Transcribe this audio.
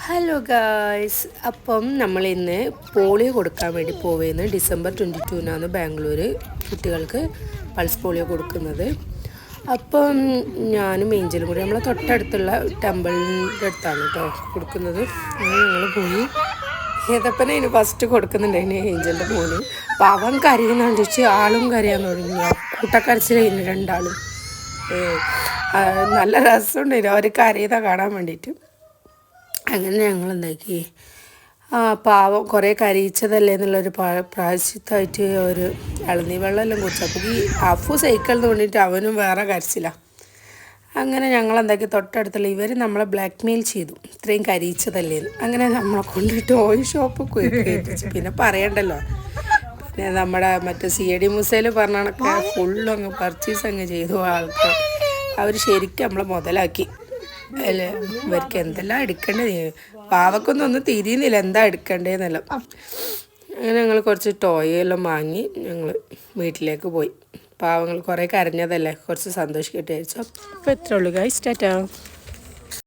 Hello guys, അപ്പം നമ്മളിന്ന് polio കൊടുക്കാൻ വേണ്ടി പോവുകയെന്ന്. ഡിസംബർ 22-നാണ് ബാംഗ്ലൂർ കുട്ടികൾക്ക് പൾസ് പോളിയോ കൊടുക്കുന്നത്. അപ്പം ഞാനും ഏഞ്ചലും കൂടി നമ്മളെ തൊട്ടടുത്തുള്ള ടെമ്പിളിൻ്റെ അടുത്താണ് കേട്ടോ കൊടുക്കുന്നത്. അങ്ങനെ ഞങ്ങൾ പോയി. ഏതപ്പനെ ഇതിന് ഫസ്റ്റ് കൊടുക്കുന്നുണ്ടായിരുന്നു ഏഞ്ചലിൻ്റെ മോന്. അപ്പം അവൻ കരയുന്നാന്ന് ചോദിച്ച് ആളും കരയാൻ തുടങ്ങി. കൂട്ടക്കരച്ചിലായിരുന്നു രണ്ടാളും. നല്ല രസമുണ്ടായിരുന്നു അവർ കരയുന്ന കാണാൻ വേണ്ടിയിട്ട്. അങ്ങനെ ഞങ്ങൾ എന്താക്കി, പാവം കുറേ കരയിച്ചതല്ലേ എന്നുള്ളൊരു പ്രായശ്ചിത്തമായിട്ട് ഒരു ഇളനീ വെള്ളമെല്ലാം കുടിച്ചു. അപ്പോൾ ഈ അഫു സൈക്കിളിന് വേണ്ടിയിട്ട് അവനും വേറെ കരച്ചില്ല. അങ്ങനെ ഞങ്ങൾ എന്താക്കി, തൊട്ടടുത്തുള്ള ഇവർ നമ്മളെ ബ്ലാക്ക് മെയിൽ ചെയ്തു, ഇത്രയും കരയിച്ചതല്ലേന്ന്. അങ്ങനെ നമ്മളെ കൊണ്ട് ടോയ് ഷോപ്പ് കയറ്റിച്ചു. പിന്നെ പറയണ്ടല്ലോ, പിന്നെ നമ്മുടെ മറ്റേ CID മുസയിൽ പറഞ്ഞ കണക്ക് ഫുള്ളും അങ്ങ് പർച്ചേസ് അങ്ങ് ചെയ്തു. ആൾക്ക് അവർ ശരിക്കും നമ്മളെ മുതലാക്കി. അല്ലേ, ഇവർക്ക് എന്തെല്ലാം എടുക്കേണ്ടത്, പാവക്കൊന്നും തിരിയുന്നില്ല എന്താ എടുക്കേണ്ടതെന്നല്ല. അങ്ങനെ ഞങ്ങൾ കുറച്ച് ടോയ് എല്ലാം വാങ്ങി ഞങ്ങൾ വീട്ടിലേക്ക് പോയി. പാവങ്ങൾ കുറേ കരഞ്ഞതല്ലേ, കുറച്ച് സന്തോഷിക്കട്ടെ വിചാരിച്ചു. അപ്പോൾ എത്ര ഉള്ളൂ ഗൈസ്, ടാറ്റാ.